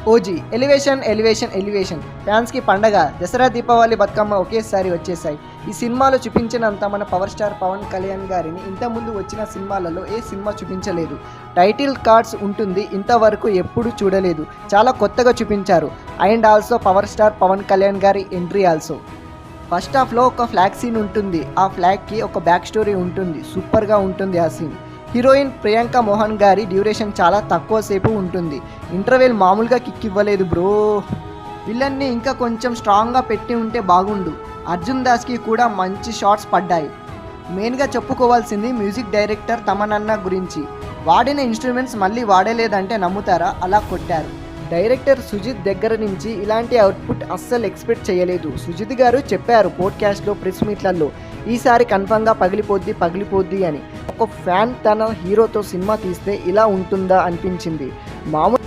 OG elevation elevation elevation ఫ్యాన్స్కి పండగ. దసరా దీపావళి బతుకమ్మ ఒకేసారి వచ్చేసాయి. ఈ సినిమాలో చూపించినంత మన పవర్ స్టార్ పవన్ కళ్యాణ్ గారిని ఇంతకుముందు వచ్చిన సినిమాలలో ఏ సినిమా చూపించలేదు. టైటిల్ కార్డ్స్ ఉంటుంది, ఇంతవరకు ఎప్పుడు చూడలేదు. చాలా కొత్తగా చూపించారు. And also power star Pawan Kalyan గారి ఎంట్రీ ఆల్సో. ఫస్ట్ హాఫ్లో ఒక ఫ్లాగ్ సీన్ ఉంటుంది. ఆ ఫ్లాగ్కి ఒక బ్యాక్ స్టోరీ ఉంటుంది. సూపర్గా ఉంటుంది ఆ సీన్. హీరోయిన్ ప్రియాంక మోహన్ గారి డ్యూరేషన్ చాలా తక్కువ సేపు ఉంటుంది. ఇంటర్వెల్ మామూలుగా కిక్ ఇవ్వలేదు బ్రో. విలన్ని ఇంకా కొంచెం స్ట్రాంగ్గా పెట్టి ఉంటే బాగుండు. అర్జున్ దాస్కి కూడా మంచి షాట్స్ పడ్డాయి. మెయిన్గా చెప్పుకోవాల్సింది మ్యూజిక్ డైరెక్టర్ తమనన్న గురించి. వాడిన ఇన్స్ట్రుమెంట్స్ మళ్ళీ వాడలేదంటే నమ్ముతారా? అలా కొట్టారు. డైరెక్టర్ సుజిత్ దగ్గర నుంచి ఇలాంటి అవుట్పుట్ అస్సలు ఎక్స్పెక్ట్ చేయలేదు. సుజిత్ గారు చెప్పారు పోడ్కాస్ట్లో, ప్రెస్ మీట్లలో, ఈసారి కన్ఫర్మ్గా పగిలిపోద్ది అని. ఒక ఫ్యాన్ తన హీరోతో సినిమా తీస్తే ఇలా ఉంటుందా అనిపించింది. మామూలు